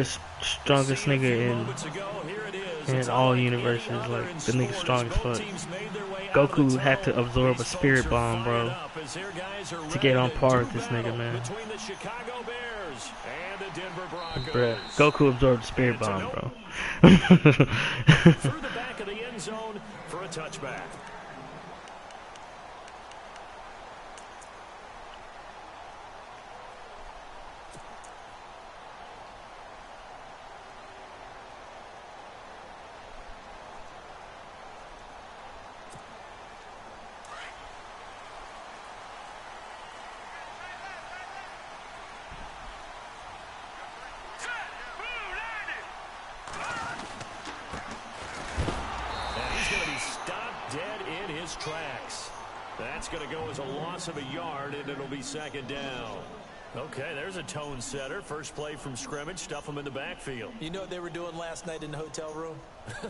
strongest nigga in all universes. Like, the nigga strong as fuck. Goku had to absorb a spirit bomb, bro, to get on par with this nigga, man. Bruh, Goku absorbed a spirit bomb, bro. Through the back of the end zone for a touchback. Tracks. That's going to go as a loss of a yard, and it'll be second down. Okay, there's a tone setter. First play from scrimmage. Stuff them in the backfield. You know what they were doing last night in the hotel room?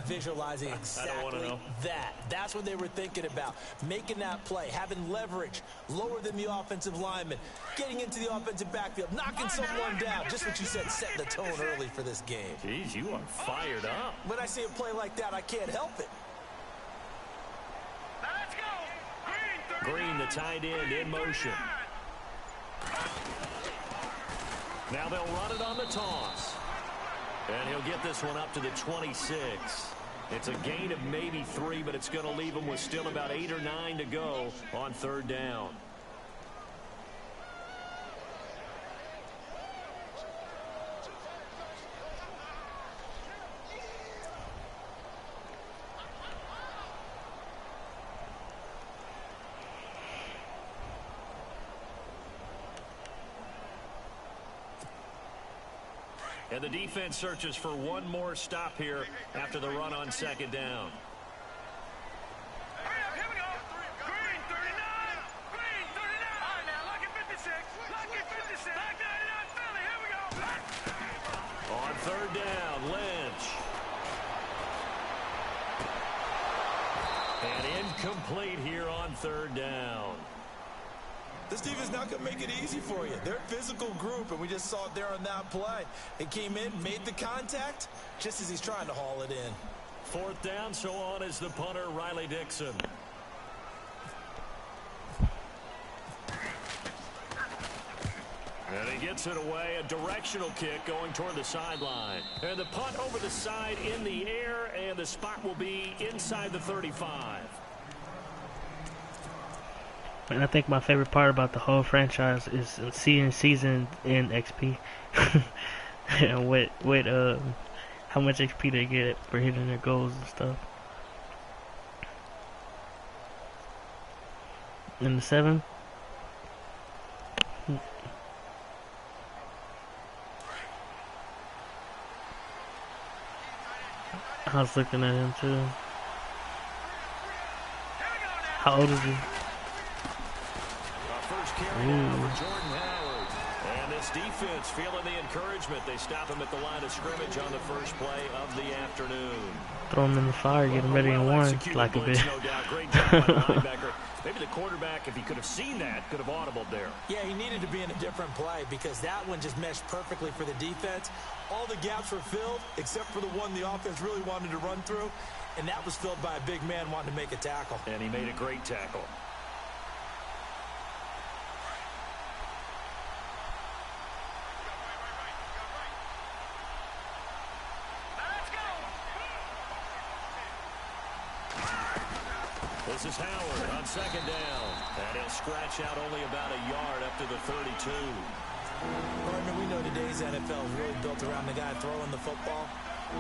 Visualizing exactly that. That's what they were thinking about. Making that play, having leverage, lower than the offensive lineman, getting into the offensive backfield, knocking someone down. Just what you said, setting the tone early for this game. Jeez, you are fired up. When I see a play like that, I can't help it. Green, the tight end, in motion. Now they'll run it on the toss. And he'll get this one up to the 26. It's a gain of maybe 3, but it's going to leave him with still about 8 or 9 to go on third down. And the defense searches for one more stop here after the run on second down. Here we go. Green, 39. Green, 39. All right, now, lucky 56. Lucky 56. Back 99, Philly. Here we go. On third down, Lynch. And incomplete here on third down. This defense not going to make it easy for you. They're a physical group, and we just saw it there on that play. It came in, made the contact, just as he's trying to haul it in. Fourth down, so on is the punter, Riley Dixon. And he gets it away, a directional kick going toward the sideline. And the punt over the side in the air, and the spot will be inside the 35. And I think my favorite part about the whole franchise is seeing season in XP. And how much XP they get for hitting their goals and stuff. In the 7. I was looking at him too. How old is he? Jordan Howard. And this defense feeling the encouragement. They stop him at the line of scrimmage on the first play of the afternoon. Throw him in the fire, get him ready and warm, like a bit. No doubt. Great job by the linebacker. Maybe the quarterback, if he could have seen that, could have audibled there. Yeah, he needed to be in a different play because that one just meshed perfectly for the defense. All the gaps were filled except for the one the offense really wanted to run through, and that was filled by a big man wanting to make a tackle. And he made a great tackle. This is Howard on second down. And he'll scratch out only about a yard up to the 32. Partner, we know today's NFL is really built around the guy throwing the football.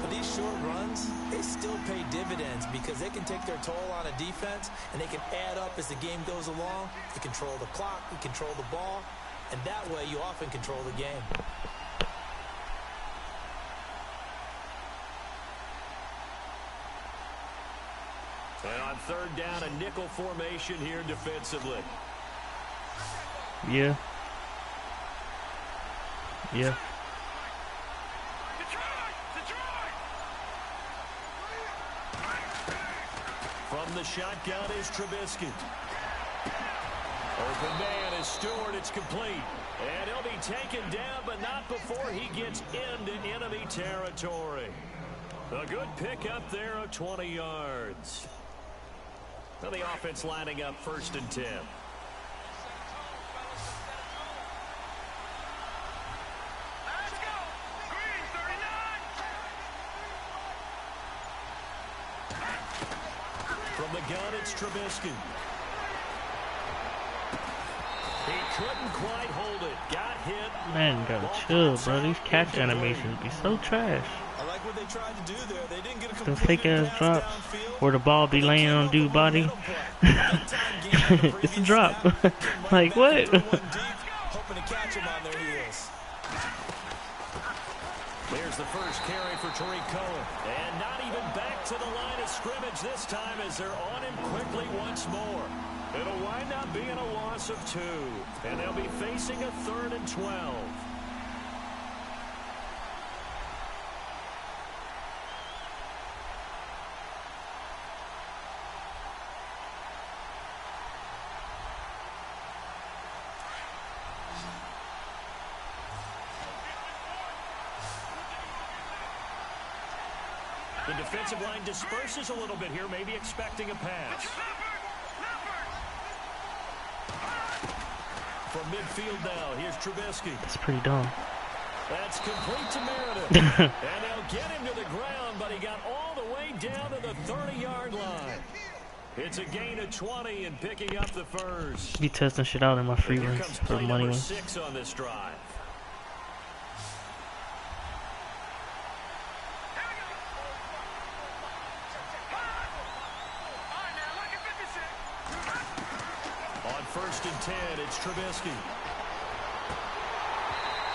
But these short runs, they still pay dividends because they can take their toll on a defense and they can add up as the game goes along. You control the clock, you control the ball, and that way you often control the game. And on third down, a nickel formation here defensively. Yeah. Yeah. From the shotgun is Trubisky. Open man is Stewart. It's complete. And he'll be taken down, but not before he gets into enemy territory. A good pickup there of 20 yards. Now the offense lining up 1st and 10. Let's go. Green 39. From the gun, it's Trubisky. He couldn't quite hold it. Got hit. Man, gotta chill, bro. These catch animations be so trash. I like what they tried to do there. They didn't get a Them complete fake ass pass drops downfield. where the ball be laying on dude's body. It's a drop. Like what? Hoping to catch him on their heels. There's the first carry for Tariq Cohen. And not even back to the line of scrimmage this time as they're on him quickly once more. It'll wind up being a loss of 2. And they'll be facing a 3rd and 12. The defensive line disperses a little bit here, maybe expecting a pass. From midfield now, here's Trubisky. It's pretty dumb. That's complete to Meredith. And they'll get him to the ground, but he got all the way down to the 30-yard line. It's a gain of 20 and picking up the first. Be testing shit out in my free Here runs comes for play money number ones. 6 on this drive. On 1st and 10, it's Trubisky.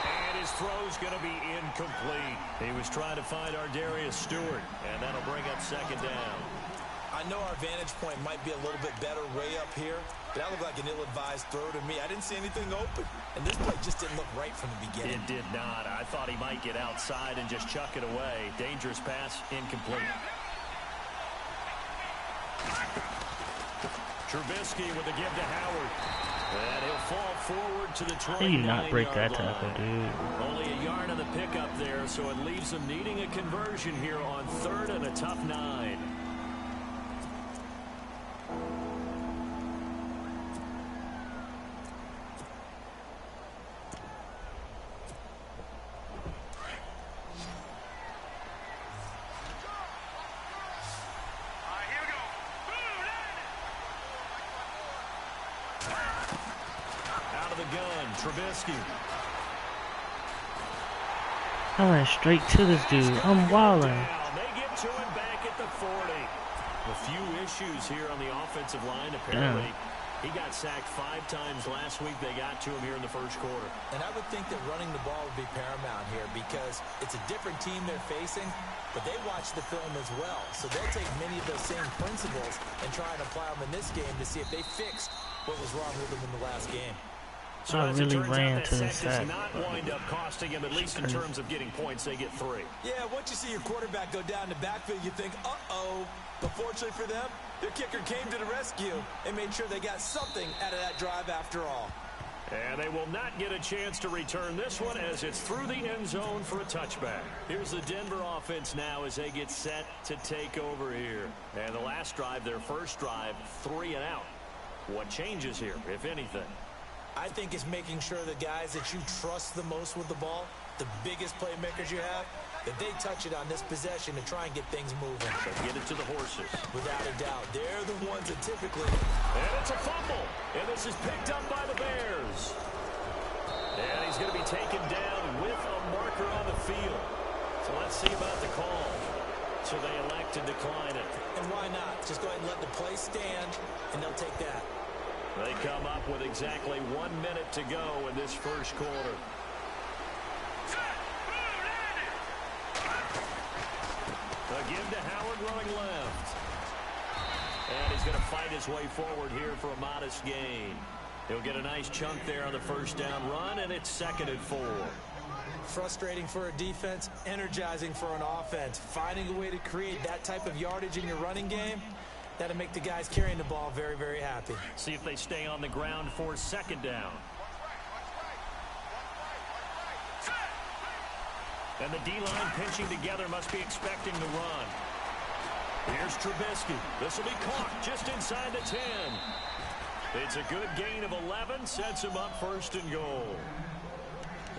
And his throw's going to be incomplete. He was trying to find Ardarius Stewart, and that'll bring up 2nd down. I know our vantage point might be a little bit better way up here, but that looked like an ill-advised throw to me. I didn't see anything open, and this play just didn't look right from the beginning. It did not. I thought he might get outside and just chuck it away. Dangerous pass, incomplete. Trubisky with a give to Howard. And he'll fall forward to the 29-yard line. How do you not break that tackle, dude? Only a yard on the pickup there, so it leaves them needing a conversion here on 3rd and a tough 9. Trubisky. I went straight to this dude. I'm wilding. They get to him back at the 40. A few issues here on the offensive line, apparently. He got sacked 5 times last week. They got to him here in the first quarter. And I would think that running the ball would be paramount here because it's a different team they're facing, but they watch the film as well. So they'll take many of those same principles and try and apply them in this game to see if they fixed what was wrong with them in the last game. So I really ran to the sack. sack. Does not wind up costing him, at least in terms of getting points. They get 3. Yeah, once you see your quarterback go down the backfield, you think, uh-oh. But fortunately for them, their kicker came to the rescue and made sure they got something out of that drive after all. And they will not get a chance to return this one as it's through the end zone for a touchback. Here's the Denver offense now as they get set to take over here. And the last drive, their first drive, 3 and out. What changes here, if anything? I think it's making sure the guys that you trust the most with the ball, the biggest playmakers you have, that they touch it on this possession to try and get things moving. So get it to the horses. Without a doubt. They're the ones that typically... And it's a fumble. And this is picked up by the Bears. And he's going to be taken down with a marker on the field. So let's see about the call. So they elect to decline it. And why not? Just go ahead and let the play stand, and they'll take that. They come up with exactly 1 minute to go in this first quarter. A give to Howard running left. And he's going to fight his way forward here for a modest gain. He'll get a nice chunk there on the first down run, and it's 2nd and 4. Frustrating for a defense, energizing for an offense. Finding a way to create that type of yardage in your running game, That'll make the guys carrying the ball very, very happy. See if they stay on the ground for second down. And the D-line pinching together must be expecting the run. Here's Trubisky. This will be caught just inside the 10. It's a good gain of 11. Sets him up first and goal.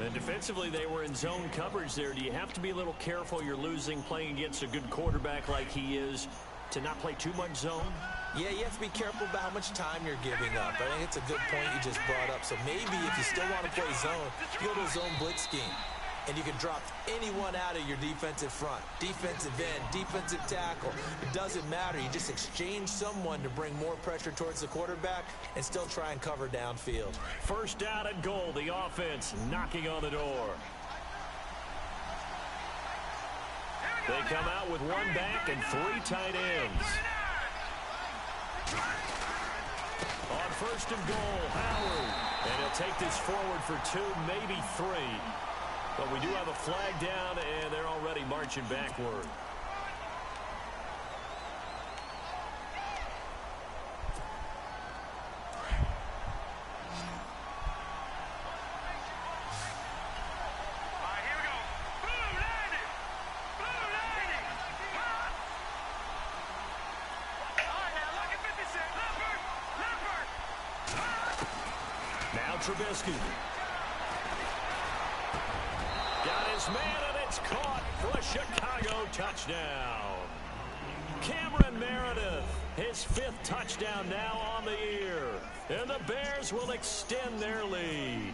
And defensively, they were in zone coverage there. Do you have to be a little careful you're losing playing against a good quarterback like he is to not play too much zone? Yeah, you have to be careful about how much time you're giving up. I think it's a good point you just brought up. So maybe if you still want to play zone, you go to a zone blitz scheme. And you can drop anyone out of your defensive front. Defensive end, defensive tackle. It doesn't matter. You just exchange someone to bring more pressure towards the quarterback and still try and cover downfield. First down and goal. The offense knocking on the door. They come out with one back and 3 tight ends. On first and goal, Howard. And he'll take this forward for 2, maybe 3. But we do have a flag down, and they're already marching backward. Now Trubisky. Got his man, and it's caught for a Chicago touchdown. Cameron Meredith, his 5th touchdown now on the year. And the Bears will extend their lead.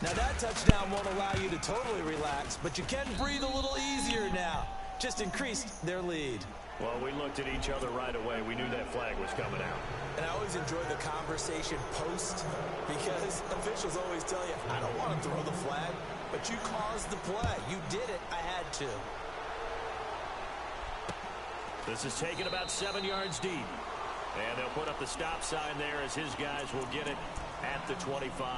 Now that touchdown won't allow you to totally relax, but you can breathe a little easier now. Just increased their lead. Well, we looked at each other right away. We knew that flag was coming out. And I always enjoy the conversation post because officials always tell you, I don't want to throw the flag, but you caused the play. You did it. I had to. This is taken about 7 yards deep. And they'll put up the stop sign there as his guys will get it at the 25.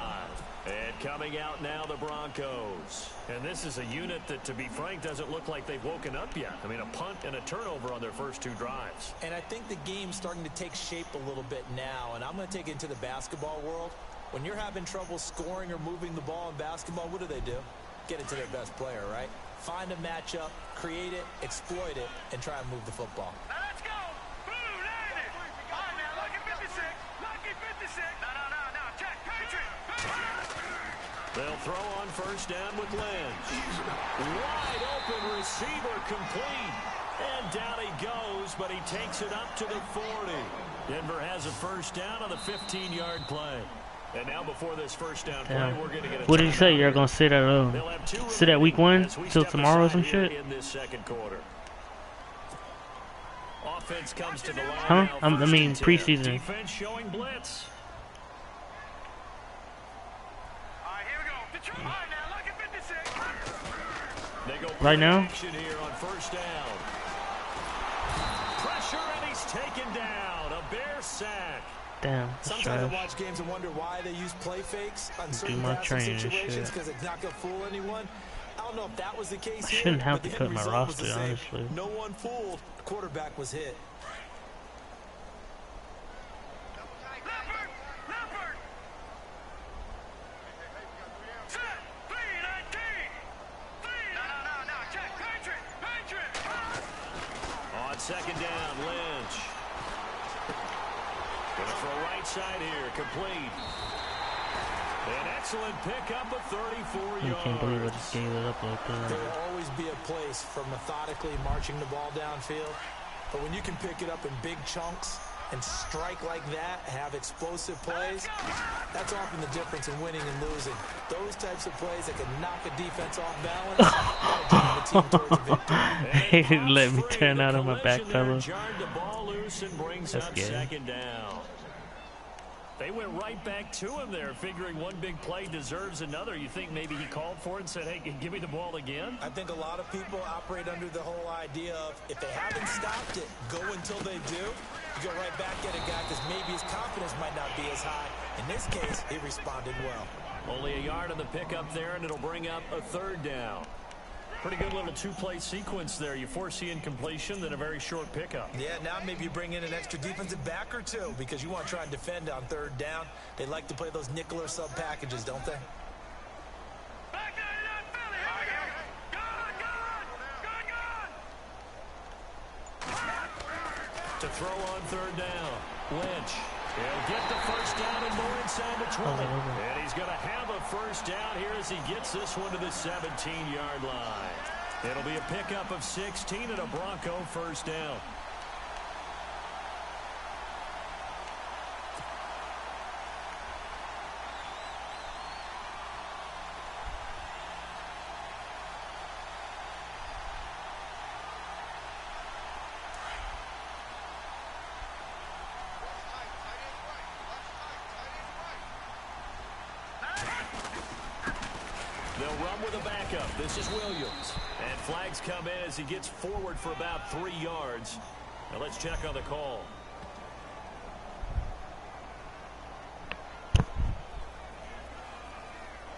And coming out now, the Broncos. And this is a unit that, to be frank, doesn't look like they've woken up yet. I mean, a punt and a turnover on their first 2 drives. And I think the game's starting to take shape a little bit now. And I'm going to take it into the basketball world. When you're having trouble scoring or moving the ball in basketball, what do? Get it to their best player, right? Find a matchup, create it, exploit it, and try and move the football. Now let's go. Blue, landed. All right, now, lucky 56. Lucky 56. No. Check. Patriot. They'll throw on first down with Lynch. Wide open receiver complete. And down he goes, but he takes it up to the 40. Denver has a first down on the 15-yard play. And now before this first down play, we're going to get a what did you say? You're going to sit at week 1 till tomorrow or some shit? In this second quarter. Offense comes to the line. Huh? I mean preseason. Defense showing blitz. All right, here we go. All right, now, lucky 56. They go right now? Action here on first down. Pressure, and he's taken down. A Bear sack. Damn. Sometimes I watch games and wonder why they use play fakes on certain passing situations because it's not going to fool anyone. I don't know if that was the case I here. shouldn't have to cut my roster, honestly. No one fooled. The quarterback was hit. Leopard. Set. 3-19. No. Check. Patriot. On second down, Lynch. Going to throw right side here, complete. An excellent pickup of 34 yards. I can't believe I just gave it up like that. There will always be a place for methodically marching the ball downfield. But when you can pick it up in big chunks and strike like that, have explosive plays, that's often the difference in winning and losing. Those types of plays that can knock a defense off balance, drive a team towards a victory. He let me turn out on my back pedal. That's good. Second down. They went right back to him there, figuring one big play deserves another. You think maybe he called for it and said, hey, give me the ball again? I think a lot of people operate under the whole idea of if they haven't stopped it, go until they do. You go right back at a guy because maybe his confidence might not be as high. In this case, he responded well. Only a yard on the pickup there, and it'll bring up a third down. Pretty good little two-play sequence there. You force the incompletion, then a very short pickup. Yeah, now maybe you bring in an extra defensive back or two because you want to try and defend on third down. They like to play those nickel or sub packages, don't they? Back 99 Philly, here we go. Good. To throw on third down, Lynch. He'll get the first down and more inside the 20. And he's going to have a first down here as he gets this one to the 17-yard line. It'll be a pickup of 16 and a Bronco first down. They'll run with a backup. This is Williams. And flags come in as he gets forward for about 3 yards. Now let's check on the call.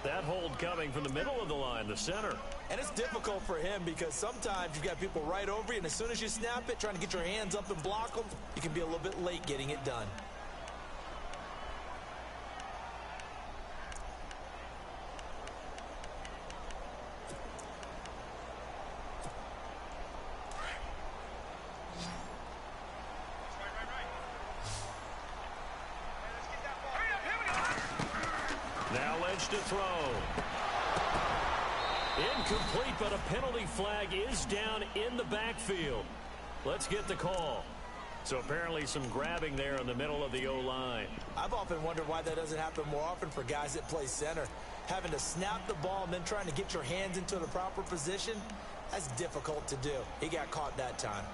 That hold coming from the middle of the line, the center. And it's difficult for him because sometimes you've got people right over you, and as soon as you snap it, trying to get your hands up and block them, you can be a little bit late getting it done. Now Lynch to throw. Incomplete, but a penalty flag is down in the backfield. Let's get the call. So apparently some grabbing there in the middle of the O-line. I've often wondered why that doesn't happen more often for guys that play center. Having to snap the ball and then trying to get your hands into the proper position, that's difficult to do. He got caught that time.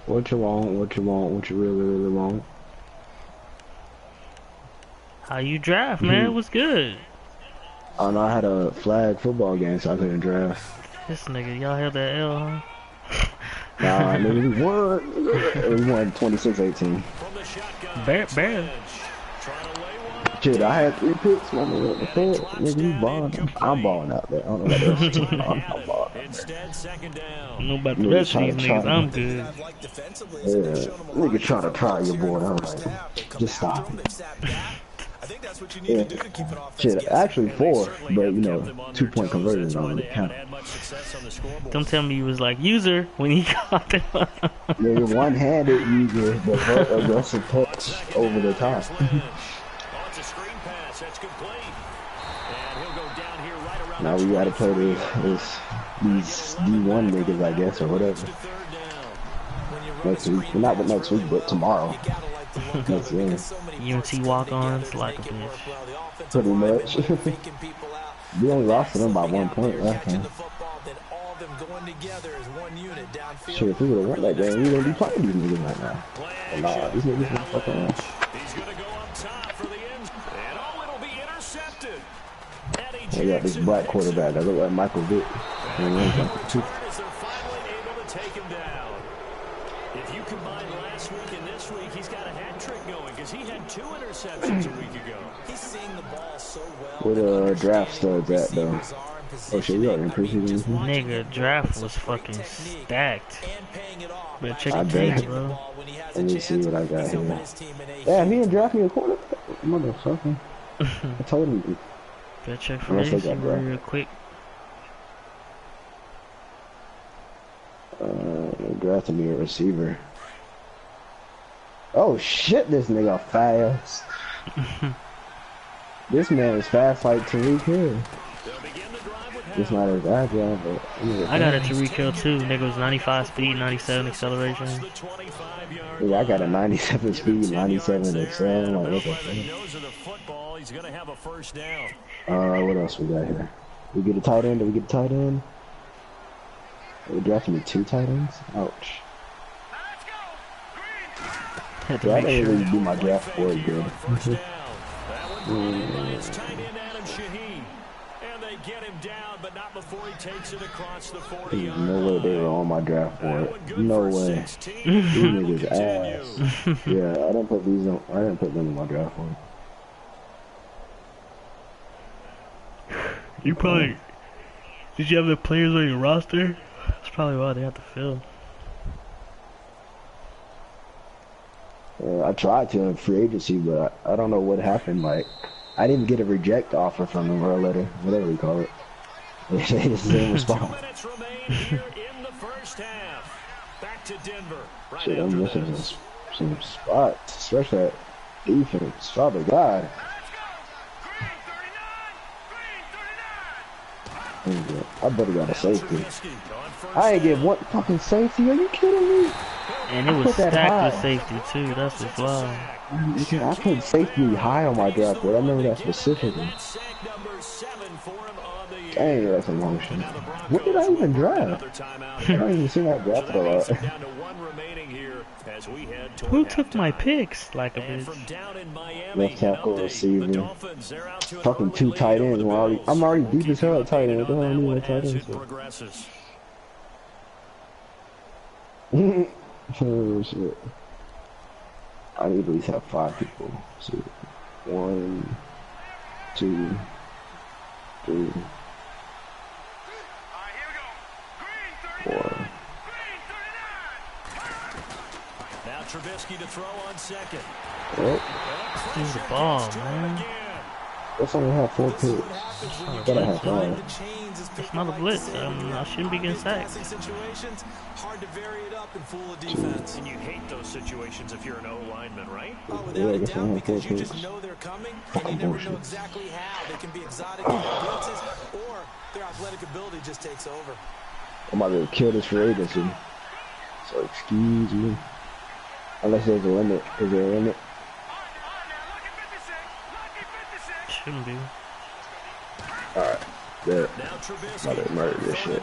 What you want, what you want, what you really, really want. How you draft, man? What's good? Oh no, I had a flag football game, so I couldn't draft. This nigga, y'all held that L, huh? Nah, nigga, we won. We won 26-18. From the shotgun. Bear. Trying to lay one up. Shit, I had 3 picks. What the fuck? Nigga, you balling. I'm balling out there. I don't know about that shit. I'm balling. Instead, second down. I don't know about the rest of these niggas. I'm good. Yeah, nigga trying to try your boy. I'm like, just stop. I think that's what you need to do to keep an offense Shit, guessing. actually 4, but you know, 2-point conversions on the count. Don't tell me you was like user when he caught them. Nigga, one-handed user, the aggressive touch over the top. It's a screen pass. That's complete. And he'll go down here right around. Now we gotta play these D1 niggas, I guess, or whatever. Next week, well, not next week, but tomorrow. Next game. UNT walk-ons like a bitch. Pretty much. We only lost to them by 1 point last time. Shit, if we would've won that game, we wouldn't be playing these niggas right now. But nah, these niggas are fucking around. He's gonna go up top for the end. And oh, it'll be intercepted. They got this black quarterback that look like Michael Vick. As they're finally able to take him down. If you combine last week and this week, he's got a hat trick going because he had 2 interceptions a week ago. He's seeing the ball so well. Where the draft studs at though? Oh shit, we got in preseason. Nigga, draft was fucking stacked. Better check I the bet. team, bro. Let me see what I got here. Yeah, he didn't draft me a quarterback. Motherfucker. I told him. Better check for Unless they this got draft. real quick. They drafted me a receiver. Oh shit, this nigga fast. This man is fast like Tariq Hill. It's not as agile, but I got a Tariq Hill too. Nigga was 95 speed, 97 acceleration. yeah, I got a 97 speed, 97 accel. Like, what the Football, he's going to have a first down. fuck? What else we got here? We get a tight end. Did we get a tight end? They drafted me 2 tight ends. Ouch. Had to Yeah, I make didn't sure. really do my draft board good. First down. That one brought in by its tight end Adam Shaheen. And they get him down, but not before he takes it across the 40. There's no way they were on my draft board. No way. These niggas ass. Yeah, I didn't put these on. I didn't put them on my draft board. You probably did you have the players on your roster? That's probably why they have to fill. I tried to in free agency, but I don't know what happened. Like, I didn't get a reject offer from them or a letter, whatever you call it. They just didn't respond. 2 minutes remain here in the first half. Back to Denver. Right Shit, I'm after missing this. some spots. Stretch that defense. Father God. I better got a safety. I ain't get one fucking safety. Are you kidding me? And it was stacked with safety too. That's just wild. I put safety high on my draft board. I remember that specifically. Dang, that's a long shot. What did I even draft? I don't even see that drafted a lot. Who took my picks like a bitch? Left tackle, receiver. Fucking 2 tight ends. I'm already deep as hell at tight end. I don't need a tight end. Oh shit. I need to at least have 5 people. So 1, 2, 3, 4. Now Trubisky to throw on second. Oh, Use the ball, man. let's only have 4 picks. Gotta have 5. It's not a blitz. I shouldn't be getting sacked. Hard to vary it up and fool a defense. And you hate those situations if you're an O-lineman, right? Oh, without a doubt, because you just know they're coming, and you never know exactly how. They can be exotic in their blitzes, or their athletic ability just takes over. I'm about to kill this free agency. So excuse me. Unless there's a limit. Is there a limit? Shouldn't be. Alright. Good. About to murder this shit.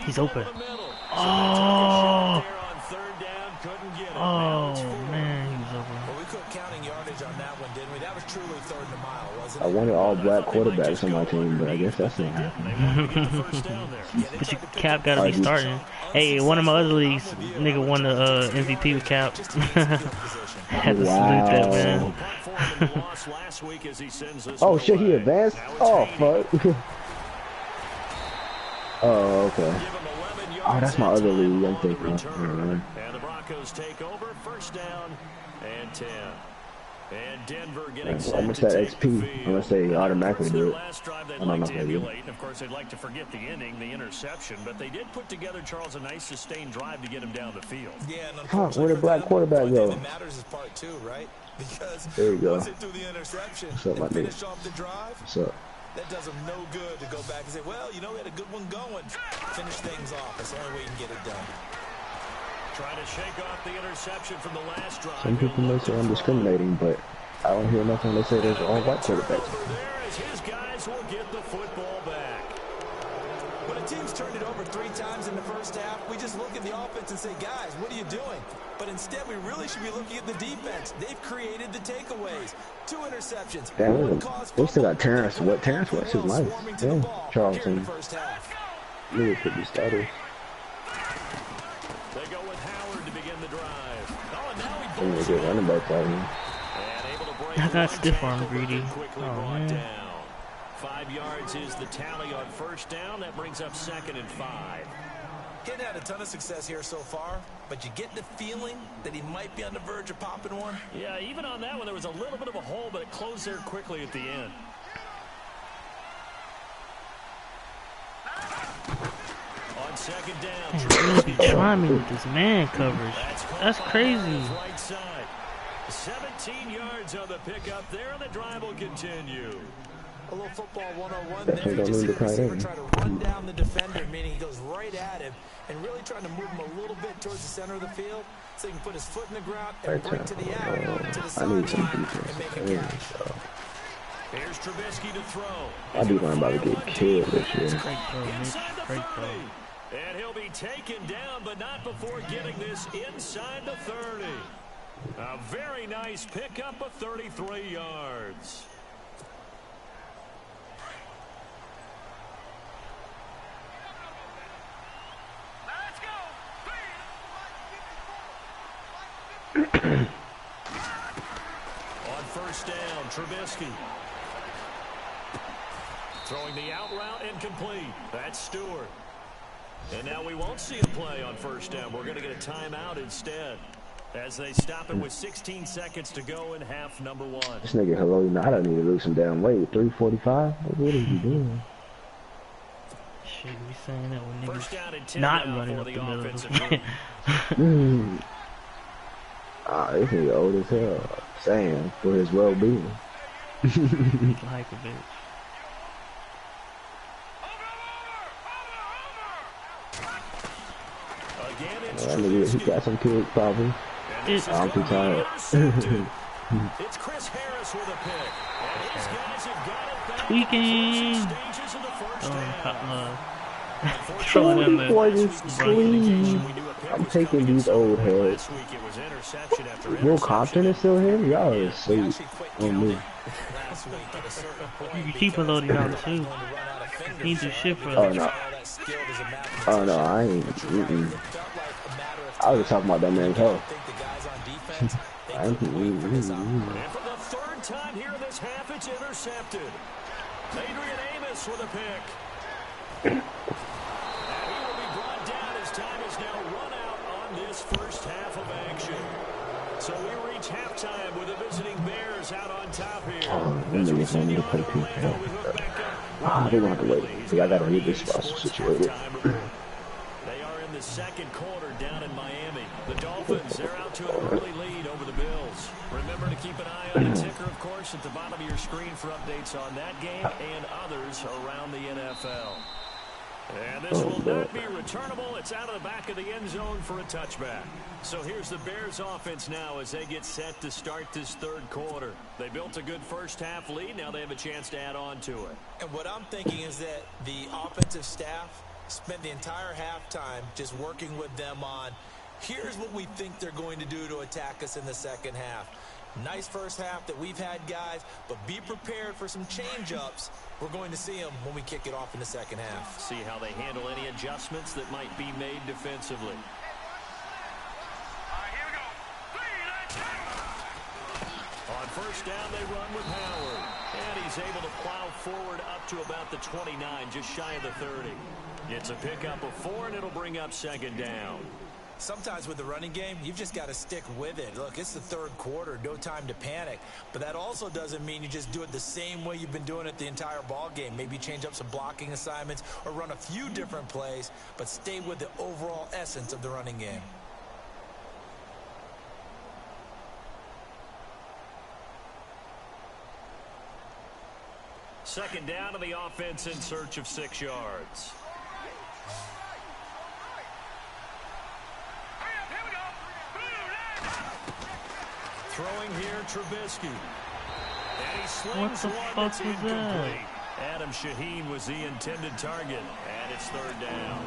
He's open. Oh! Oh, man, he was open. Well, we quit counting yardage on that one, didn't we? That was truly third and a mile, wasn't it? I wanted all black quarterbacks on my team, but I guess that's not happening. But your Cap gotta be starting. Hey, one of my other leagues, nigga won the MVP with Cap. Had to salute that, man. Oh shit, he advanced? Oh fuck. Oh, okay. Oh, that's my other league I'm thinking of. And the Broncos take over, first down and 10. And Denver getting set I'm gonna say XP. I'm gonna say automatically do it. Last drive they'd I don't like know to if I do. emulate. Of course, they'd like to forget the inning, the interception, but they did put together, Charles, a nice sustained drive to get him down the field. Yeah, and Fuck, where did black quarterback go? What matters is part 2, right? Because there you go. once it threw the interception What's up, my and dude? finish off the drive, What's up? that does them no good to go back and say, well, you know, we had a good one going. Finish things off. That's the only way you can get it done. Trying to shake off the interception from the last drive. Some people may say I'm discriminating, but I don't hear nothing they say there's all white quarterbacks. There is his guys will get the football back. When a team's turned it over 3 times in the first half, we just look at the offense and say, guys, what are you doing? But instead, we really should be looking at the defense. They've created the takeaways. 2 interceptions. Damn, they still got Terrence. What Terrence was his life? Yeah, Charlton. Really could be started. They go with Howard to begin the drive. Oh, and now he Some good running back out here. and able to break I got away. stiff arm greedy. Quickly Oh, brought man. down. 5 yards is the tally on first down. That brings up 2nd and 5. Getting had a ton of success here so far, but you get the feeling that he might be on the verge of popping one. Yeah, even on that one, there was a little bit of a hole, but it closed there quickly at the end. On 2nd down, Man, really be trying me with this man coverage. That's crazy. right side. 17 yards on the pickup there, and the drive will continue. A little football 101 Definitely there. don't You need just to see the tie receiver in. try to run down the defender, meaning he goes right at him, and really trying to move him a little bit towards the center of the field so he can put his foot in the ground and Right break to the out, to the I need some sideline, defense. and make a Yeah, catch. so. Here's Trubisky to throw. I do learn about to get killed this year. Great throw, Mitch. Inside the Great 30. throw. And he'll be taken down, but not before getting this inside the 30. A very nice pickup of 33 yards. first down. Trubisky. Throwing the out route incomplete. That's Stewart. And now we won't see a play on first down. We're going to get a timeout instead, as they stop it with 16 seconds to go in half number 1. This nigga Hello Nada need to lose some damn weight. 345? What is he doing? Shit, we saying that when First down and 10 not now running for up the the middle of offensive the group. This nigga old as hell. Sam, for his well-being. Like a bitch. Again, it's That nigga, he got some kids probably. I'm too tired. It's Chris Harris with a pick. And these guys have got it back. Tweaking. Stages of the first half. Throwing them the Boy, just sleep. I'm taking these old heads. Will Compton is still here? Y'all are asleep on me. You can keep Elodie on too. He ain't do shit for us. Oh no. Oh no, I ain't. I was just talking about that man's health. I ain't. And for the third time here in this half, it's intercepted. Adrian Amos with a pick. And he will be brought down as time is now run out on this first half of action. So we reach halftime with the visiting Bears out on top here. Oh, them niggas want me to play people. Ah, they want to wait. I gotta read this roster situated. They are in the second quarter down in Miami. The Dolphins, they're out to an early lead over the Bills. Remember to keep an eye on the ticker, of course, at the bottom of your screen for updates on that game and others around the NFL. And this will not be returnable. It's out of the back of the end zone for a touchback. So here's the Bears offense now as they get set to start this third quarter. They built a good first half lead. Now they have a chance to add on to it. And what I'm thinking is that the offensive staff spent the entire halftime just working with them on, here's what we think they're going to do to attack us in the second half. Nice first half that we've had, guys, but be prepared for some change-ups. We're going to see them when we kick it off in the second half. See how they handle any adjustments that might be made defensively. On first down, they run with Howard. And he's able to plow forward up to about the 29, just shy of the 30. It's a pickup of 4, and it'll bring up second down. Sometimes with the running game, you've just got to stick with it. Look, it's the third quarter, no time to panic. But that also doesn't mean you just do it the same way you've been doing it the entire ball game. Maybe change up some blocking assignments or run a few different plays, but stay with the overall essence of the running game. Second down to the offense in search of 6 yards. Throwing here, Trubisky. And he slings one that's incomplete. Adam Shaheen was the intended target, and it's third down.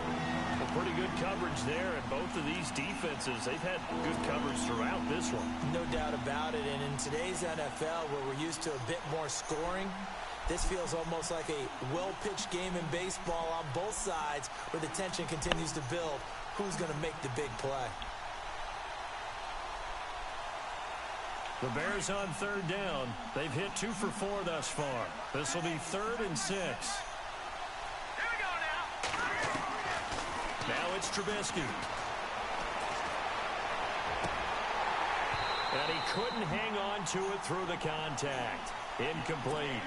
Well, pretty good coverage there, and both of these defenses, they've had good coverage throughout this one. No doubt about it, and in today's NFL, where we're used to a bit more scoring, this feels almost like a well-pitched game in baseball on both sides, where the tension continues to build. Who's going to make the big play? The Bears on third down. They've hit 2 for 4 thus far. This will be 3rd and 6. Here we go now. Now it's Trubisky. And he couldn't hang on to it through the contact. Incomplete.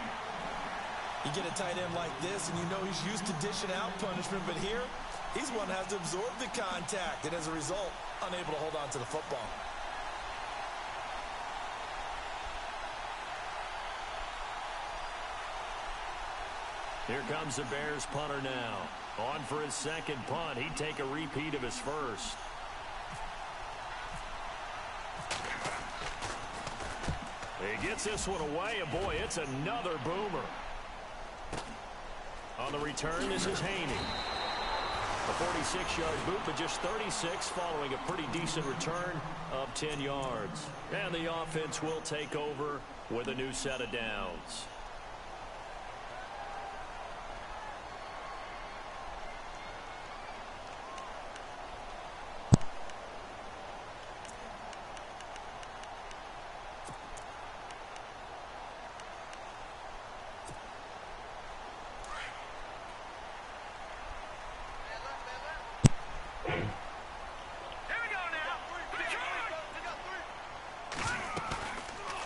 You get a tight end like this, and you know he's used to dishing out punishment, but here, he's one that has to absorb the contact, and as a result, unable to hold on to the football. Here comes the Bears punter now. On for his second punt. He'd take a repeat of his first. He gets this one away, and boy, it's another boomer. On the return, this is Haney. A 46-yard boot, but just 36 following a pretty decent return of 10 yards. And the offense will take over with a new set of downs.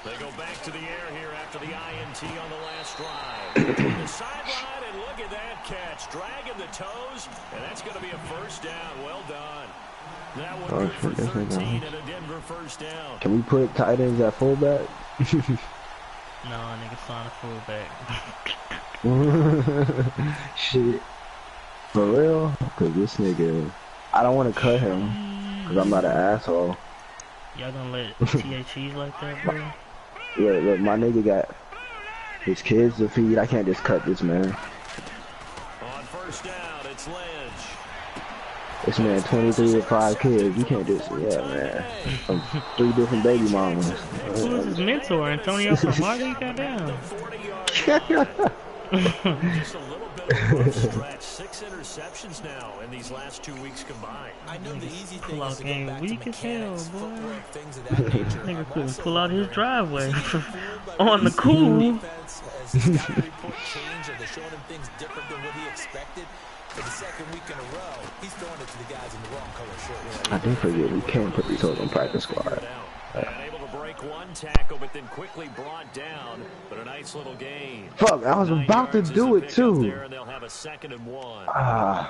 They go back to the air here after the INT on the last drive. The sideline, and look at that catch. Dragging the toes, and that's going to be a first down. Well done. That one good for 13 and a Denver first down. Can we put tight ends at fullback? No, nigga, sign a fullback. Shit. For real? Cause this nigga, I don't want to cut him. Cause I'm not an asshole. Y'all gonna let T.A. cheese like that, bro? Look, my nigga got his kids to feed. I can't just cut this man. On first down, it's Lynch. This man 23 with 5 kids. You can't just, yeah, man. From 3 different baby mamas. Who's his mentor? Antonio Cromartie? Goddamn. Just a little bit of a rough stretch. 6 interceptions now in these last 2 weeks combined. I know the easy thing Pull is out to game go back weak to as hell, mechanics, boy. footwork, things of that nature. Nigga couldn't Also pull out his wondering, driveway is he fooled by on the what he's cool. seeing in defense? Has his scouting report changed? Are they showing him things different than what he expected? For the second week in a row, he's throwing it to the guys in the wrong color shirt. I did forget we can't put these hoes on practice squad. And able to break one tackle, but then quickly brought down. But a nice little gain. Fuck, I was 9 about to yards is do a it pickup too. there, and they'll have a 2nd and 1. I'll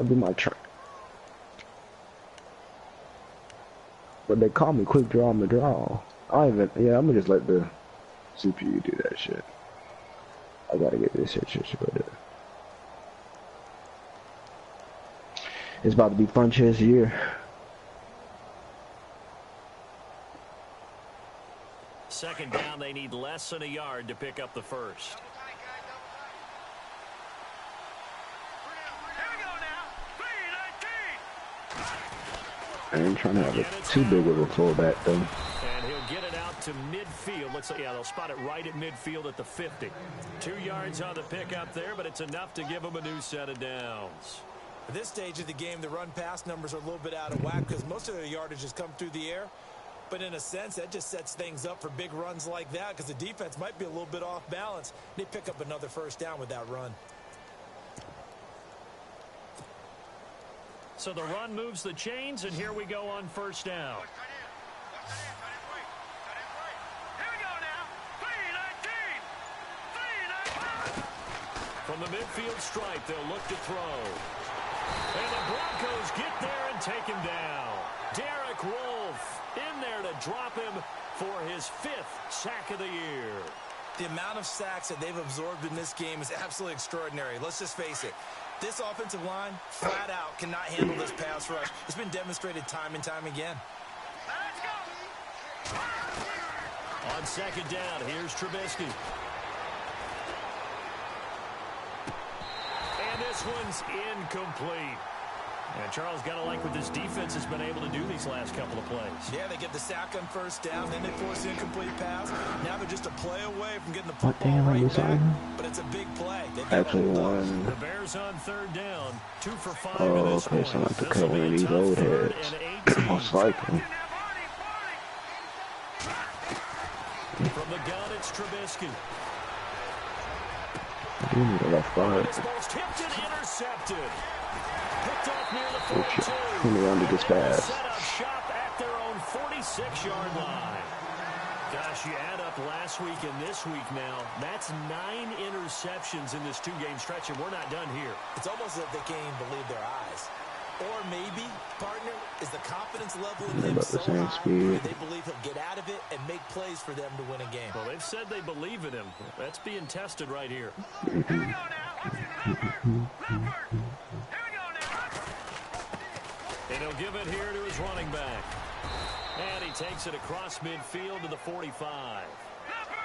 do my turn. But they call me quick draw McDraw. I'm gonna just let the CPU do that shit. I gotta get this shit situated. It's about to be fun chess year. Second down, they need less than a yard to pick up the first. Here we go now. 3-19. I ain't trying to have too big of a fullback though. And he'll get it out to midfield. Let's say, yeah, they'll spot it right at midfield at the 50. 2 yards on the pickup there, but it's enough to give them a new set of downs. At this stage of the game, the run-pass numbers are a little bit out of whack because most of their yardage has come through the air. But in a sense, that just sets things up for big runs like that because the defense might be a little bit off balance. They pick up another first down with that run. So the run moves the chains, and here we go on first down. Here we go now. 3-19. 3-19. From the midfield stripe, they'll look to throw. And the Broncos get there and take him down. Derek Wolfe in there to drop him for his 5th sack of the year. The amount of sacks that they've absorbed in this game is absolutely extraordinary. Let's just face it. This offensive line, flat out, cannot handle this pass rush. It's been demonstrated time and time again. Let's go. On second down, here's Trubisky. And this one's incomplete. And Charles, got to like what this defense has been able to do these last couple of plays. Yeah, they get the sack on first down, then they force the incomplete pass. Now they're just a play away from getting the football right back. But it's a big play. Actually won. The Bears on third down, 2 for 5 Oh, at this okay, point. so I have to This cut will one be of a these tough old 3rd heads. and 18. Most likely. From the gun, it's Trubisky. I do need a left guard. This ball's tipped and intercepted. Picked off near the Which 42. let me run to this pass. Set up shop at their own 46-yard line. Gosh, you add up last week and this week now. That's 9 interceptions in this 2-game stretch, and we're not done here. It's almost as if they can't even believe their eyes. Or maybe, partner, is the confidence level in him about so the same high speed. that they believe he'll get out of it and make plays for them to win a game. Well, they've said they believe in him. That's being tested right here. Here we go now. Watch this number. Number. Here we go now. And he'll give it here to his running back. And he takes it across midfield to the 45.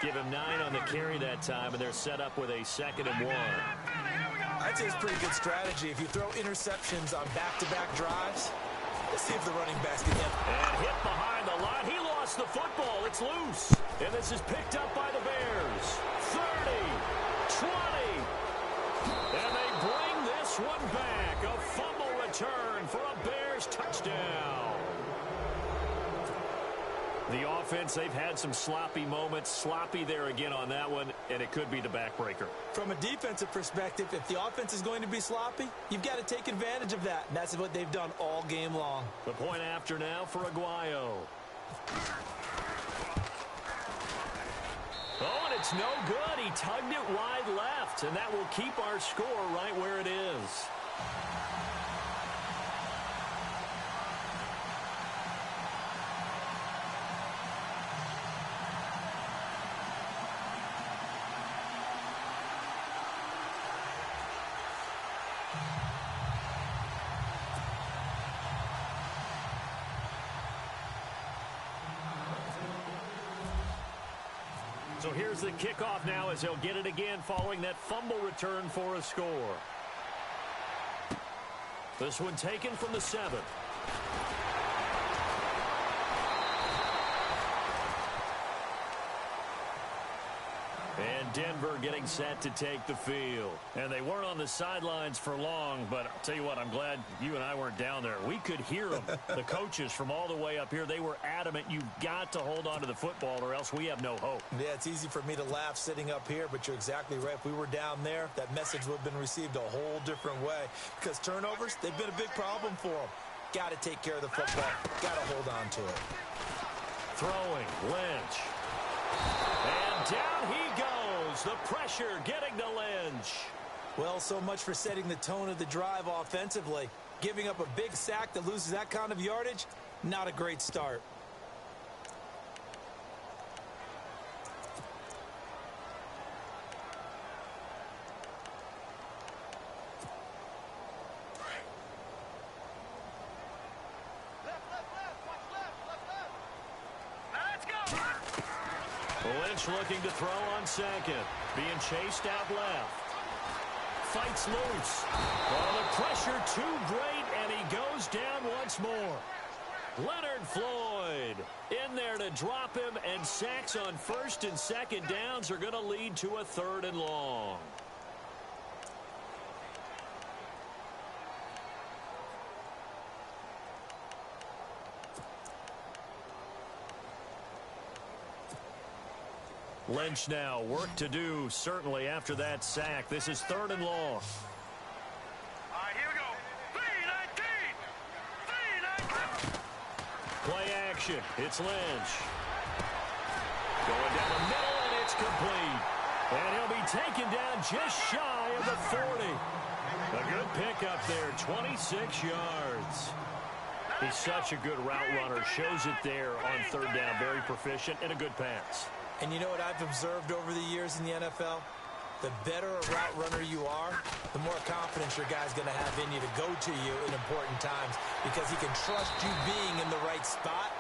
Give him 9 on the carry that time, and they're set up with a 2nd and 1. I'd say it's a pretty good strategy. If you throw interceptions on back-to-back drives, let's see if the running backs can hit. And hit behind the line. He lost the football. It's loose. And this is picked up by the Bears. 30, 20. And they bring this one back. A fumble return for a Bears touchdown. The offense, they've had some sloppy moments. Sloppy there again on that one, and it could be the backbreaker. From a defensive perspective, if the offense is going to be sloppy, you've got to take advantage of that. And that's what they've done all game long. The point after now for Aguayo. it's no good. He tugged it wide left, and that will keep our score right where it is. So here's the kickoff now as he'll get it again following that fumble return for a score. This one taken from the 7. And Denver getting set to take the field. And they weren't on the sidelines for long, but I'll tell you what, I'm glad you and I weren't down there. We could hear them. The coaches from all the way up here, they were adamant, you've got to hold on to the football or else we have no hope. Yeah, it's easy for me to laugh sitting up here, but you're exactly right. If we were down there, that message would have been received a whole different way. Because turnovers, they've been a big problem for them. Got to take care of the football. Got to hold on to it. Throwing, Lynch. And down he goes. The pressure getting to Lynch. Well, so much for setting the tone of the drive offensively. Giving up a big sack that loses that kind of yardage, not a great start. Lynch looking to throw on second. Being chased out left. Fights loose. Oh, the pressure too great, and he goes down once more. Leonard Floyd in there to drop him, and sacks on first and second downs are going to lead to a 3rd and long. Lynch now, work to do, certainly after that sack. This is 3rd and long. All right, here we go. 3-19. 3-19. Play action. It's Lynch. Going down the middle, and it's complete. And he'll be taken down just shy of the 40. A good pickup there, 26 yards. He's such a good route runner. Shows it there on 3rd down. Very proficient and a good pass. And you know what I've observed over the years in the NFL? The better a route runner you are, the more confidence your guy's going to have in you to go to you in important times because he can trust you being in the right spot,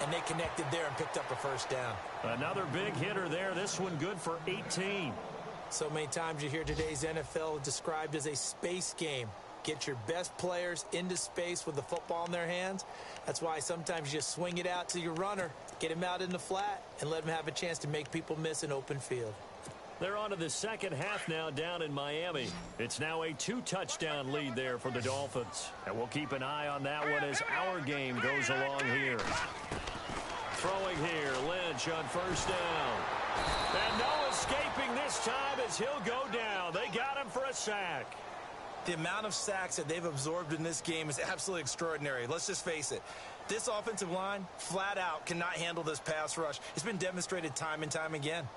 and they connected there and picked up a 1st down. Another big hitter there. This one good for 18. So many times you hear today's NFL described as a space game. Get your best players into space with the football in their hands. That's why sometimes you just swing it out to your runner, get him out in the flat, and let him have a chance to make people miss an open field. They're on to the second half now down in Miami. It's now a 2-touchdown lead there for the Dolphins. And we'll keep an eye on that one as our game goes along here. Throwing here, Lynch on 1st down. And no escaping this time as he'll go down. They got him for a sack. The amount of sacks that they've absorbed in this game is absolutely extraordinary. Let's just face it. This offensive line, flat out, cannot handle this pass rush. It's been demonstrated time and time again.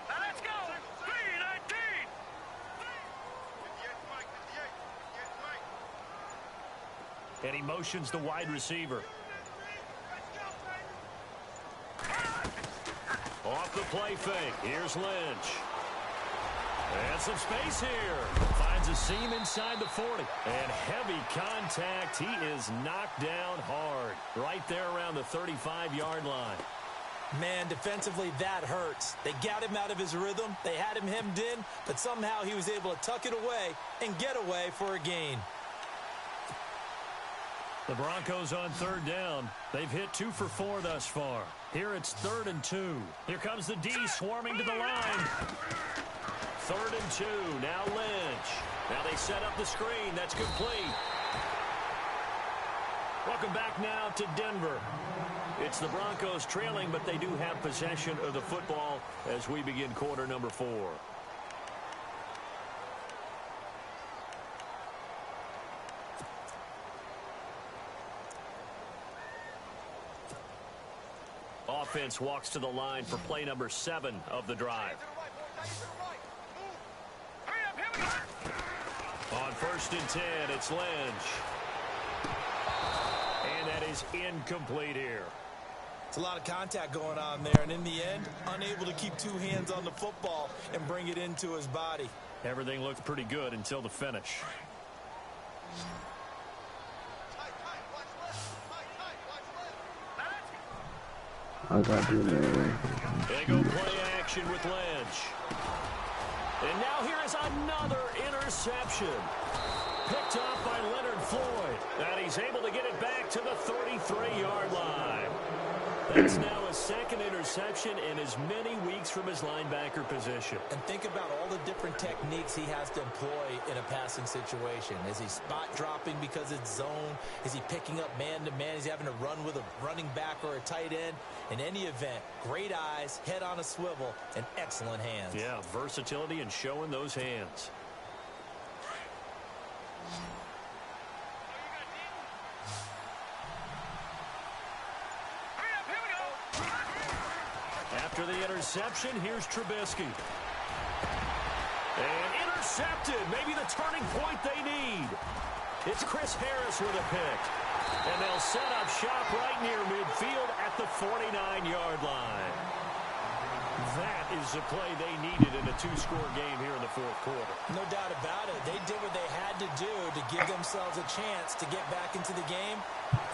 Let's go. 3-19. And he motions the wide receiver. Off the play fake. Here's Lynch. And some space here. Finds a seam inside the 40. And heavy contact. He is knocked down hard. Right there around the 35-yard line. Man, defensively, that hurts. They got him out of his rhythm. They had him hemmed in, but somehow he was able to tuck it away and get away for a gain. The Broncos on 3rd down. They've hit 2 for 4 thus far. Here it's 3rd and 2. Here comes the D swarming to the line. 3rd and 2. Now Lynch. Now they set up the screen. That's complete. Welcome back now to Denver. It's the Broncos trailing, but they do have possession of the football as we begin quarter number 4. Offense walks to the line for play number 7 of the drive. On 1st and 10, it's Lynch. And that is incomplete here. It's a lot of contact going on there, and in the end, unable to keep 2 hands on the football and bring it into his body. Everything looked pretty good until the finish. I got you, man. They go play action with Lynch. And now here is another interception. Picked off by Leonard Floyd. And he's able to get it back to the 33-yard line. That's now a 2nd interception in as many weeks from his linebacker position. And think about all the different techniques he has to employ in a passing situation. Is he spot dropping because it's zone? Is he picking up man-to-man? Is he having to run with a running back or a tight end? In any event, great eyes, head on a swivel, and excellent hands. Yeah, versatility and showing those hands. After the interception, here's Trubisky. And intercepted. Maybe the turning point they need. It's Chris Harris with a pick. And they'll set up shop right near midfield at the 49-yard line. That is the play they needed in a 2-score game here in the 4th quarter. No doubt about it. They did what they had to do to give themselves a chance to get back into the game.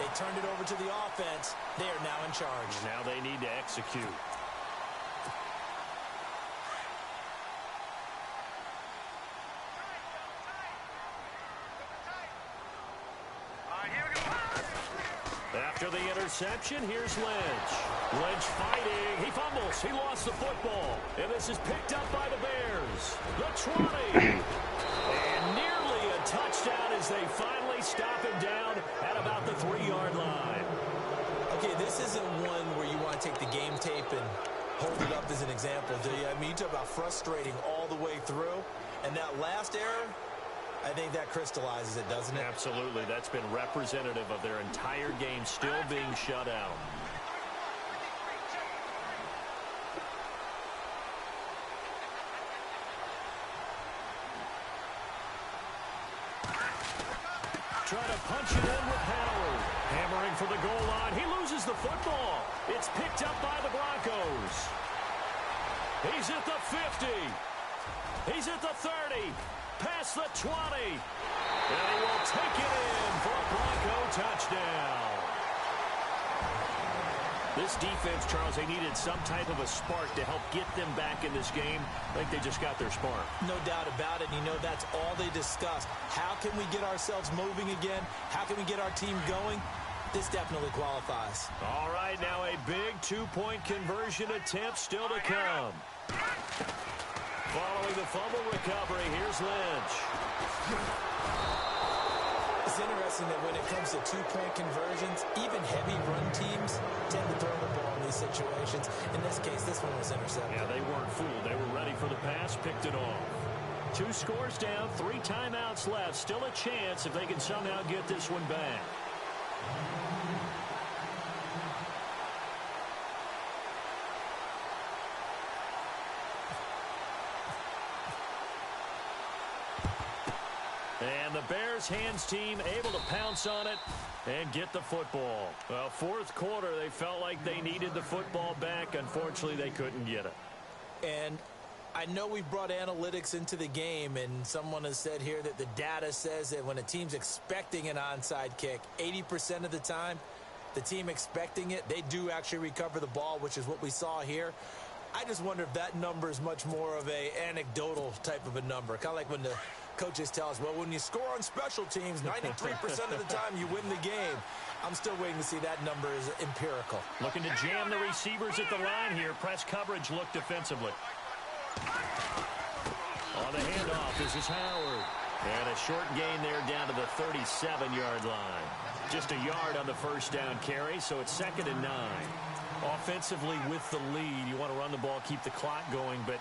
They turned it over to the offense. They are now in charge. Now they need to execute. After the interception, here's Lynch. Lynch fighting. He fumbles. He lost the football. And this is picked up by the Bears. The 20. And nearly a touchdown as they finally stop him down at about the 3-yard line. Okay, this isn't one where you want to take the game tape and hold it up as an example, do you? I mean, you talk about frustrating all the way through. And that last error, I think that crystallizes it, doesn't it? Absolutely. That's been representative of their entire game still being shut out. Try to punch it in with Howard. Hammering for the goal line. He loses the football. It's picked up by the Broncos. He's at the 50. He's at the 30. Past the 20. And he will take it in for a Bronco touchdown. This defense, Charles, they needed some type of a spark to help get them back in this game. I think they just got their spark. No doubt about it. And you know, that's all they discussed. How can we get ourselves moving again? How can we get our team going? This definitely qualifies. All right, now a big 2-point conversion attempt still to come. Following the fumble recovery, here's Lynch. It's interesting that when it comes to 2-point conversions, even heavy run teams tend to throw the ball in these situations. In this case, this one was intercepted. Yeah, they weren't fooled. They were ready for the pass, picked it off. 2 scores down, 3 timeouts left. Still a chance if they can somehow get this one back. And the Bears hands team able to pounce on it and get the football. Well, 4th quarter, they felt like they needed the football back. Unfortunately, they couldn't get it. And I know we brought analytics into the game, and someone has said here that the data says that when a team's expecting an onside kick, 80% of the time, the team expecting it, they do actually recover the ball, which is what we saw here. I just wonder if that number is much more of a anecdotal type of a number. Kind of like when the coaches tell us, well, when you score on special teams, 93% of the time you win the game. I'm still waiting to see that number is empirical. Looking to jam the receivers at the line here. Press coverage look defensively. On the handoff, this is Howard. And a short gain there down to the 37-yard line. Just a yard on the first down carry, so it's 2nd and 9. Offensively with the lead, you want to run the ball, keep the clock going, but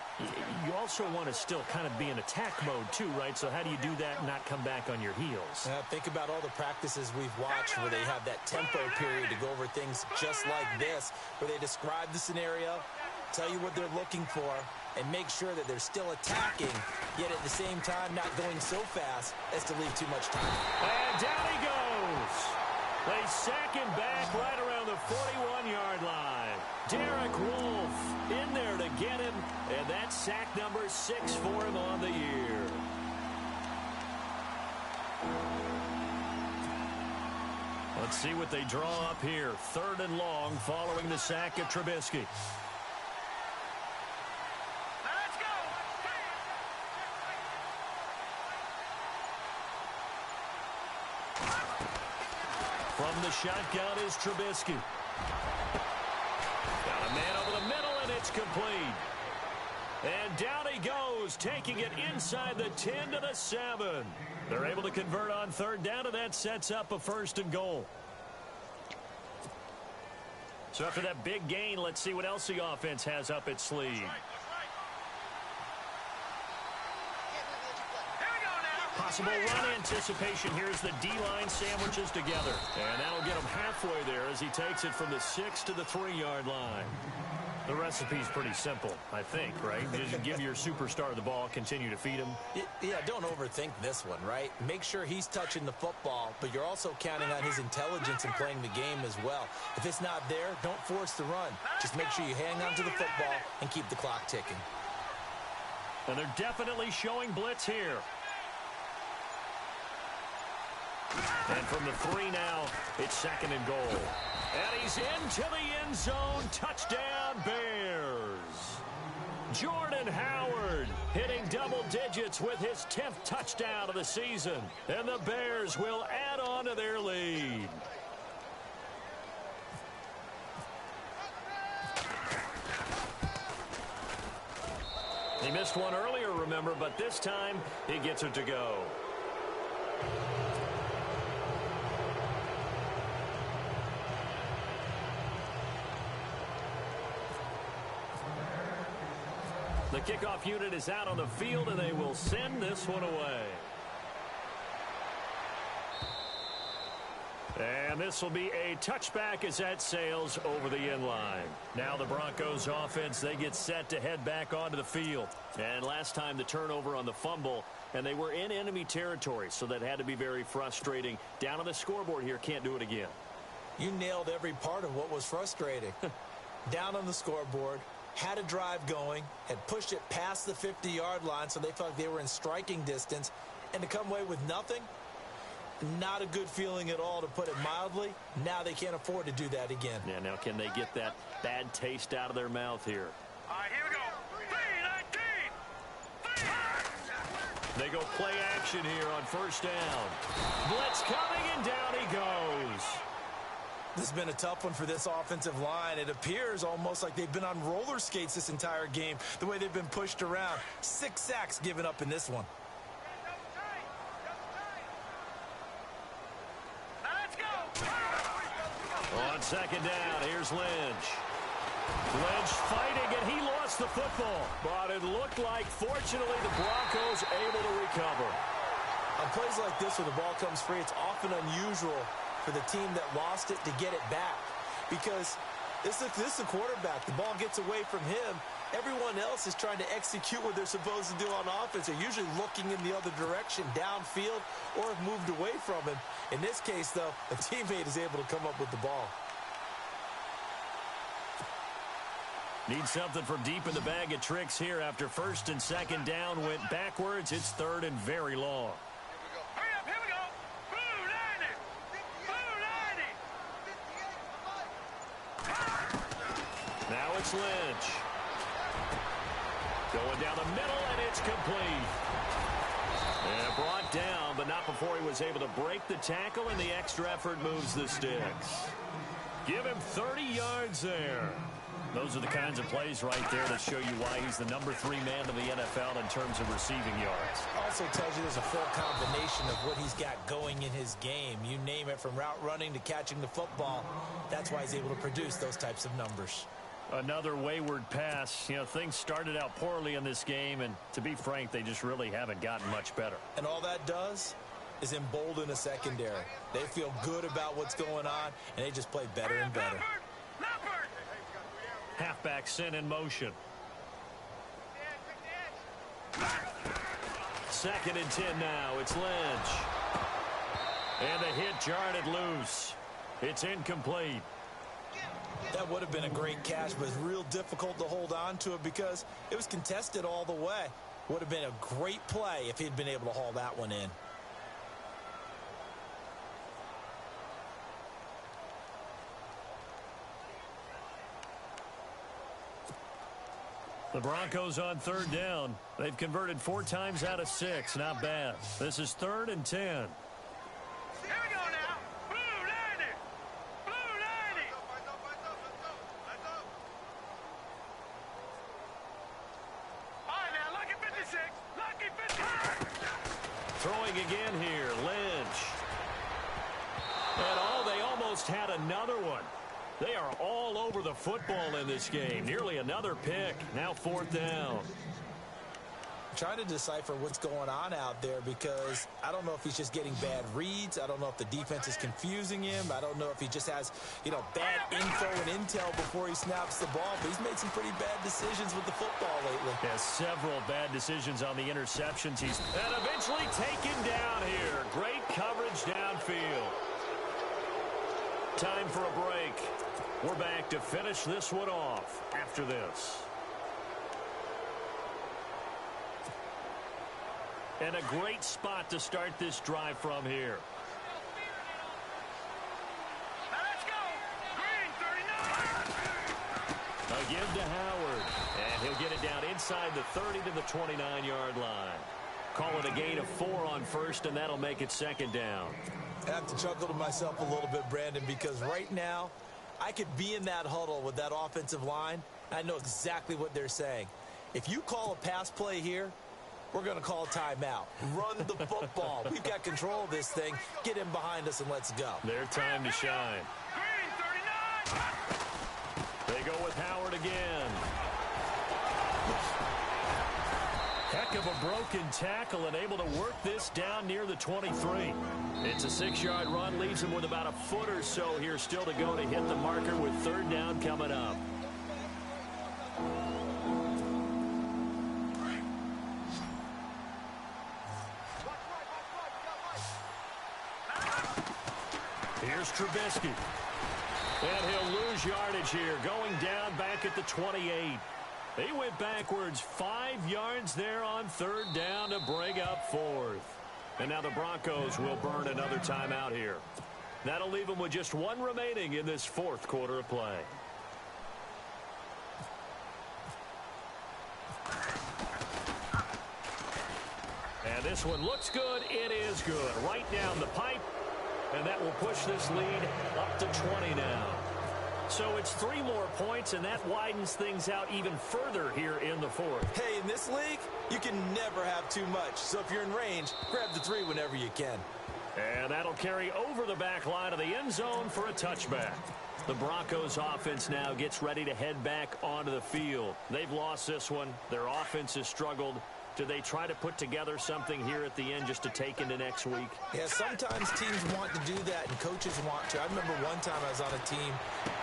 you also want to still kind of be in attack mode too, right? So how do you do that and not come back on your heels? Think about all the practices we've watched where they have that tempo period to go over things just like this, where they describe the scenario, tell you what they're looking for, and make sure that they're still attacking, yet at the same time not going so fast as to leave too much time. And down he goes. They sack him back right around the 41-yard line. Derek Wolfe in there to get him, and that's sack number 6 for him on the year. Let's see what they draw up here. 3rd and long following the sack of Trubisky. From the shotgun is Trubisky. Got a man over the middle, and it's complete. And down he goes, taking it inside the 10 to the 7. They're able to convert on 3rd down, and that sets up a 1st and goal. So after that big gain, let's see what else the offense has up its sleeve. Possible run anticipation. Here's the D-line sandwiches together. And that'll get him halfway there as he takes it from the 6 to the 3-yard line. The recipe's pretty simple, I think, right? Just give your superstar the ball, continue to feed him. Yeah, don't overthink this one, right? Make sure he's touching the football, but you're also counting on his intelligence in playing the game as well. If it's not there, don't force the run. Just make sure you hang on to the football and keep the clock ticking. And they're definitely showing blitz here. And from the 3 now, it's 2nd and goal. And he's into the end zone. Touchdown, Bears. Jordan Howard hitting double digits with his 10th touchdown of the season. And the Bears will add on to their lead. He missed one earlier, remember, but this time he gets it to go. The kickoff unit is out on the field, and they will send this one away. And this will be a touchback as that sails over the end line. Now the Broncos offense, they get set to head back onto the field. And last time the turnover on the fumble, and they were in enemy territory, so that had to be very frustrating. Down on the scoreboard here, can't do it again. You nailed every part of what was frustrating. Down on the scoreboard, had a drive going, had pushed it past the 50-yard line so they felt like they were in striking distance, and to come away with nothing, not a good feeling at all, to put it mildly. Now they can't afford to do that again. Yeah, now can they get that bad taste out of their mouth here? All right, here we go. 3-19. They go play action here on 1st down. Blitz coming, and down he goes. This has been a tough one for this offensive line. It appears almost like they've been on roller skates this entire game, the way they've been pushed around. 6 sacks given up in this one. Let's go. On 2nd down, here's Lynch. Lynch fighting, and he lost the football. But it looked like, fortunately, the Broncos able to recover. On plays like this where the ball comes free, it's often unusual for the team that lost it to get it back, because this is a quarterback. The ball gets away from him. Everyone else is trying to execute what they're supposed to do on offense. They're usually looking in the other direction, downfield, or have moved away from him. In this case, though, a teammate is able to come up with the ball. Need something from deep in the bag of tricks here after 1st and 2nd down went backwards. It's 3rd and very long. Hurry up, here we go. Blue 90. Blue 90. Now it's Lynch. Going down the middle, and it's complete. And brought down, but not before he was able to break the tackle, and the extra effort moves the sticks. Give him 30 yards there. Those are the kinds of plays right there that show you why he's the number 3 man in the NFL in terms of receiving yards. Also tells you there's a full combination of what he's got going in his game. You name it, from route running to catching the football. That's why he's able to produce those types of numbers. Another wayward pass. You know, things started out poorly in this game, and to be frank, they just really haven't gotten much better. And all that does is embolden a secondary. They feel good about what's going on, and they just play better and better. Halfback sent in motion. 2nd and 10 now. It's Lynch. And the hit jarred it loose. It's incomplete. That would have been a great catch, but it's real difficult to hold on to it because it was contested all the way. Would have been a great play if he'd been able to haul that one in. The Broncos on 3rd down. They've converted 4 times out of 6. Not bad. This is 3rd and 10. Here we go now. Blue 90. Blue 90. All right, now, lucky 56. Lucky 56. Throwing again here. Lynch. And they almost had another one. They are all over the football in this game. Nearly another pick. Now 4th down. Trying to decipher what's going on out there because I don't know if he's just getting bad reads. I don't know if the defense is confusing him. I don't know if he just has, bad info and intel before he snaps the ball. But he's made some pretty bad decisions with the football lately. Has several bad decisions on the interceptions. He's eventually taken down here. Great coverage downfield. Time for a break. We're back to finish this one off after this. And a great spot to start this drive from here. Now let's go. Green 39. A give to Howard. And he'll get it down inside the 30 to the 29-yard line. Call it a gain of 4 on 1st, and that'll make it 2nd down. I have to chuckle to myself a little bit, Brandon, because right now I could be in that huddle with that offensive line. I know exactly what they're saying. If you call a pass play here, we're going to call a timeout. Run the football. We've got control of this thing. Get him behind us and let's go. Their time to shine. Green 39. They go with Howard again. Heck of a broken tackle and able to work this down near the 23. It's a 6-yard run, leaves him with about a foot or so here still to go to hit the marker with 3rd down coming up. Here's Trubisky. And he'll lose yardage here, going down back at the 28. They went backwards 5 yards there on 3rd down to bring up 4th. And now the Broncos will burn another timeout here. That'll leave them with just 1 remaining in this 4th quarter of play. And this one looks good. It is good. Right down the pipe. And that will push this lead up to 20 now. So it's 3 more points, and that widens things out even further here in the 4th. Hey, in this league, you can never have too much. So if you're in range, grab the 3 whenever you can. And that'll carry over the back line of the end zone for a touchback. The Broncos offense now gets ready to head back onto the field. They've lost this one. Their offense has struggled. Do they try to put together something here at the end just to take into next week? Yeah, sometimes teams want to do that and coaches want to. I remember one time I was on a team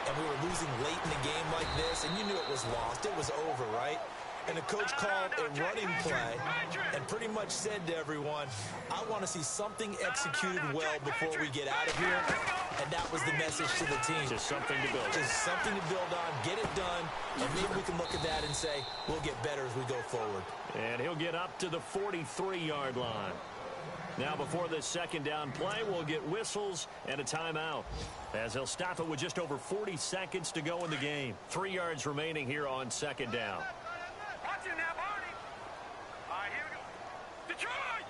and we were losing late in the game like this, and you knew it was lost. It was over, right? And the coach called a running play and pretty much said to everyone, I want to see something executed well before we get out of here. And that was the message to the team. Just something to build. Just something to build on, get it done, and maybe we can look at that and say, we'll get better as we go forward. And he'll get up to the 43-yard line. Now before this 2nd down play, we'll get whistles and a timeout, as he'll stop it with just over 40 seconds to go in the game. 3 yards remaining here on 2nd down. Watch it now, Barney. All right, here we go. Detroit!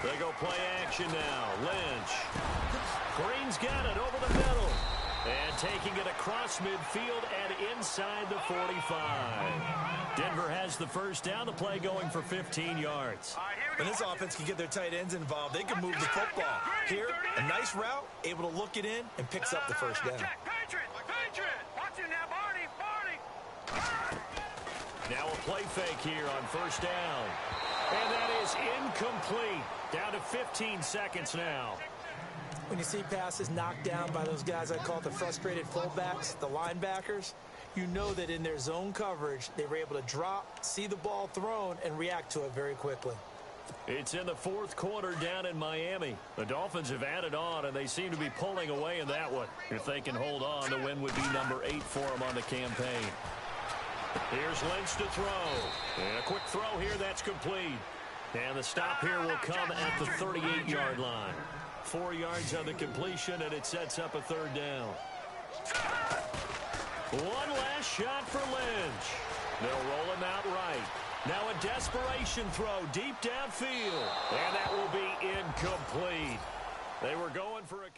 They go play action now. Lynch. Green's got it over the middle. And taking it across midfield and inside the 45. Denver has the first down. The play going for 15 yards. When this offense can get their tight ends involved, they can move the football. Here, a nice route, able to look it in, and picks up the first down. Watch it now, Barney. Now a play fake here on first down. And that is incomplete. Down to 15 seconds now. When you see passes knocked down by those guys I call the frustrated fullbacks, the linebackers, you know that in their zone coverage, they were able to drop, see the ball thrown, and react to it very quickly. It's in the fourth quarter down in Miami. The Dolphins have added on, and they seem to be pulling away in that one. If they can hold on, the win would be number 8 for them on the campaign. Here's Lynch to throw. And a quick throw here, that's complete. And the stop here will come at the 38-yard line. 4 yards on the completion, and it sets up a third down. One last shot for Lynch. They'll roll him out right. Now a desperation throw deep downfield. And that will be incomplete. They were going for a...